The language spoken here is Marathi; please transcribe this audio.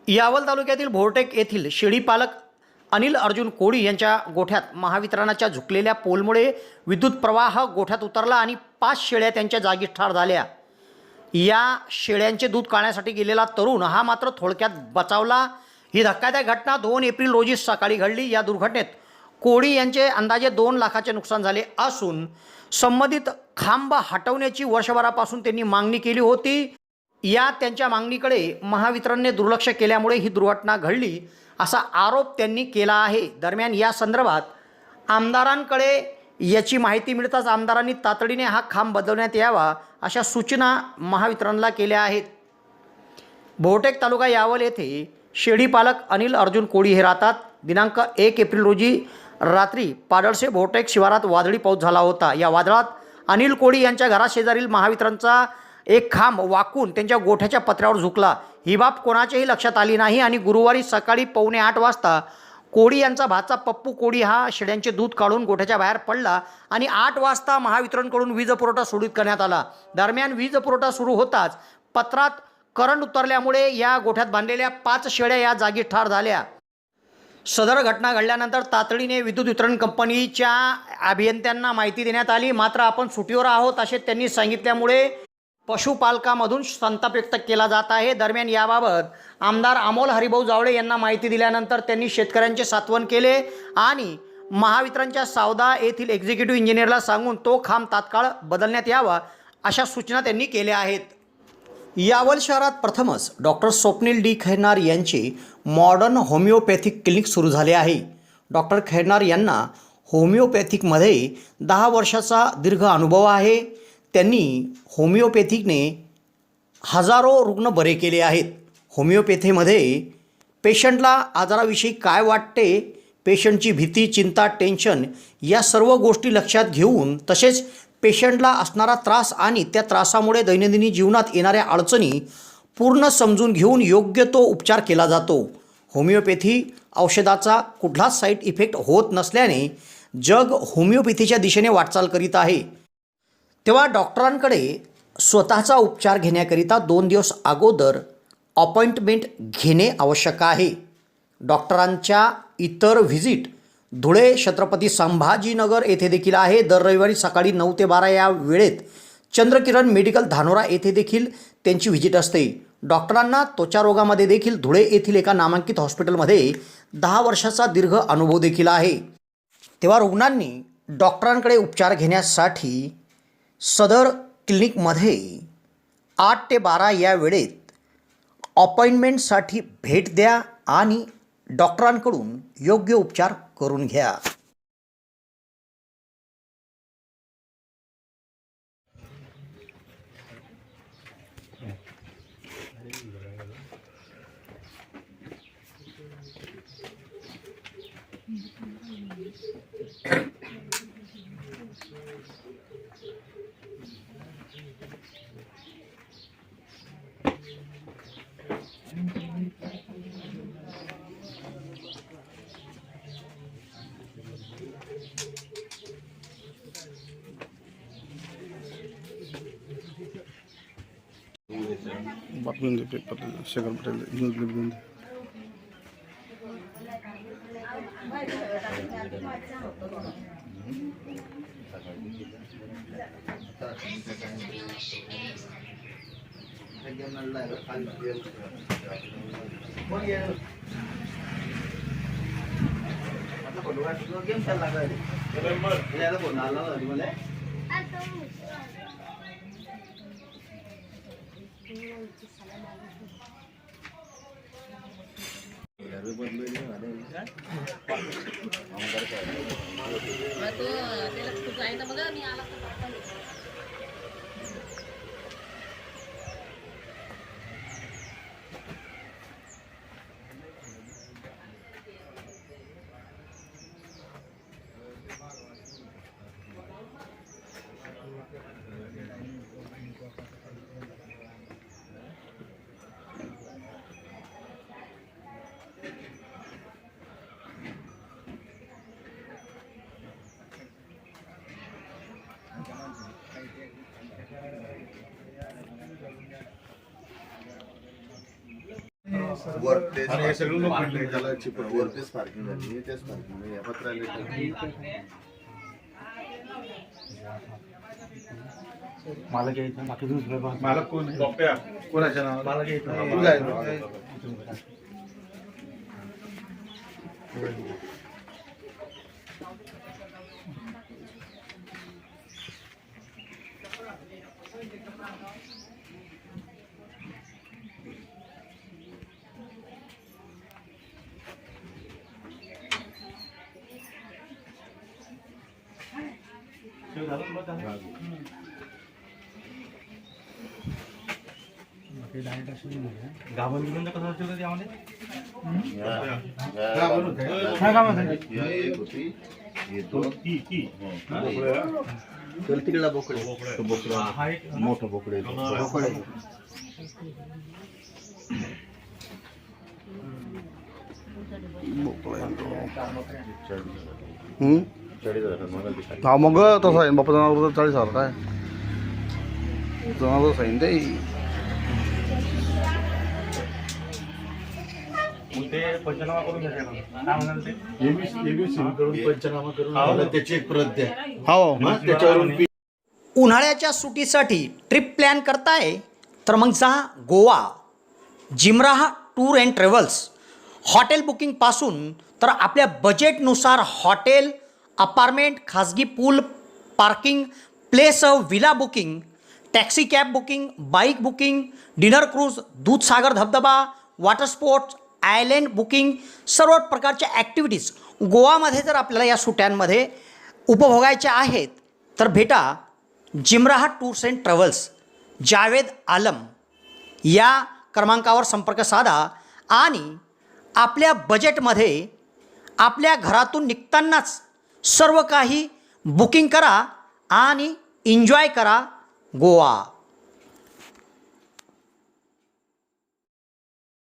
यावल तालुक्यातील भोरटेक येथील शेळीपालक अनिल अर्जुन कोळी यांच्या गोठ्यात महावितरणाच्या झुकलेल्या पोलमुळे विद्युत प्रवाह गोठ्यात उतरला आणि 5 शेळ्या त्यांच्या जागीच ठार झाल्या। या शेळ्यांचे दूध काढण्यासाठी गेलेला तरुण हा मात्र थोडक्यात बचावला। ही धक्कादायक घटना 2 एप्रिल रोजी सकाळी घडली। या दुर्घटनेत कोळी यांचे अंदाजे 2 लाखाचे नुकसान झाले असून संबंधित खांब हटवण्याची वर्षभरापासून त्यांनी मागणी केली होती। या त्यांच्या मागणीकडे महावितरणने दुर्लक्ष केल्यामुळे ही दुर्घटना घडली असा आरोप त्यांनी केला आहे। दरम्यान या संदर्भात आमदारांकडे याची माहिती मिळताच आमदारांनी तातडीने हा खांब बदलण्यात यावा अशा सूचना महावितरणला केल्या आहेत। भोरटेक तालुका यावल येथे शेळीपालक अनिल अर्जुन कोळी हे राहतात। दिनांक 1 एप्रिल रोजी रात्री पाडळसे भोरटेक शिवारात वादळी पाऊस झाला होता। या वादळात अनिल कोळी यांच्या घराशेजारील महावितरणचा एक खांब वाकून त्यांच्या गोठ्याच्या पत्र्यावर झुकला। ही बाब कोणाच्याही लक्षात आली नाही आणि गुरुवारी सकाळी 7:45 वाजता कोळी यांचा भाचा पप्पू कोळी हा शेळ्यांचे दूध काढून गोठ्याच्या बाहेर पडला आणि 8 वाजता महावितरणकडून वीज पुरवठा सुरळीत करण्यात आला। दरम्यान वीज पुरवठा सुरू होताच पत्रात करंट उतरल्यामुळे या गोठ्यात बांधलेल्या 5 शेळ्या या जागी ठार झाल्या। सदर घटना घडल्यानंतर तातडीने विद्युत वितरण कंपनीच्या अभियंत्यांना माहिती देण्यात आली, मात्र आपण सुटीवर आहोत असे त्यांनी सांगितल्यामुळे पशुपालकामधून संताप व्यक्त केला जात आहे। दरम्यान याबाबत आमदार अमोल हरिभाऊ जावळे यांना माहिती दिल्यानंतर त्यांनी शेतकऱ्यांचे सांत्वन केले आणि महावितरणच्या सावदा येथील एक्झिक्युटिव्ह इंजिनियरला सांगून तो खांब तात्काळ बदलण्यात यावा अशा सूचना त्यांनी केल्या आहेत। यावल शहरात प्रथमच डॉक्टर स्वप्नील डी खैरनार यांचे मॉडर्न होमिओपॅथिक क्लिनिक सुरू झाले आहे। डॉक्टर खैरनार यांना होमिओपॅथिकमध्ये 10 वर्षाचा दीर्घ अनुभव आहे। त्यांनी होमिओपॅथिकने हजारो रुग्ण बरे केले आहेत। होमिओपॅथीमध्ये पेशंटला आजाराविषयी काय वाटते, पेशंटची भीती, चिंता, टेन्शन या सर्व गोष्टी लक्षात घेऊन तसेच पेशंटला असणारा त्रास आणि त्या त्रासामुळे दैनंदिन जीवनात येणाऱ्या अडचणी पूर्ण समजून घेऊन योग्य तो उपचार केला जातो। होमिओपॅथी औषधाचा कुठलाच साईड इफेक्ट होत नसल्याने जग होमिओपॅथीच्या दिशेने वाटचाल करीत आहे। तेव्हा डॉक्टरांकडे स्वतःचा उपचार घेण्याकरिता 2 दिवस अगोदर अपॉइंटमेंट घेणे आवश्यक आहे। डॉक्टरांच्या इतर व्हिजिट धुळे, छत्रपती संभाजीनगर येथे देखील आहे। दर रविवारी सकाळी 9 ते 12 या वेळेत चंद्रकिरण मेडिकल धानोरा येथे देखील त्यांची व्हिजिट असते। डॉक्टरांना त्वचा रोगामध्ये देखील धुळे येथील एका नामांकित हॉस्पिटलमध्ये 10 वर्षाचा दीर्घ अनुभव देखील आहे। तेव्हा रुग्णांनी डॉक्टरांकडे उपचार घेण्यासाठी सदर क्लिनिकमध्ये 8 ते 12 या वेळेत अपॉइंटमेंटसाठी भेट द्या आणि डॉक्टरांकडून योग्य उपचार करून घ्या। बातमी पेपर शेखर पटेल न्यूज लिहून वरतीच पार्किंग झाली तेच पार्किंग या पत्राला मला घ्यायचं बाकी दुसरं मला कोण कोणाच्या नावावर मला घ्यायचं तू जाय. गाभण बिघून कसं असतं का त्यामध्ये या एक होती हे दोन चल तिकडला बोकडे तो बोकडा हा एक मोठं बोकडे बोकडे हम्म? 40,000 मला दिसत हा मग तसं आहे बापा जनावर 40,000 काय जनावर तसं आहे ते मग ते पंचनामा करून घ्यायचं काय म्हणाल ते पंचनामा करून मला त्याची एक प्रत द्या हो त्याच्यावरून उन्हाळ्याच्या सुटीसाठी ट्रिप प्लॅन करताय तर मग जा गोवा. जिमराहा टूर अँड ट्रॅव्हल्स हॉटेल बुकिंगपासून तर आपल्या बजेटनुसार हॉटेल, अपार्टमेंट, खाजगी pool, parking place, villa booking, taxi cab booking, bike booking, dinner cruise, Dudhsagar धबधबा, वॉटर स्पोर्ट्स, आयलँड बुकिंग, सर्व प्रकारच्या ॲक्टिव्हिटीज गोवामध्ये जर आपल्याला या सुट्यांमध्ये उपभोगायच्या आहेत तर भेटा जिमराहा tours and travels. Javed Alam या क्रमांकावर संपर्क साधा आणि आपल्या बजेटमध्ये आपल्या घरातून निघतानाच सर्व काही बुकिंग करा आणि एन्जॉय करा गोवा.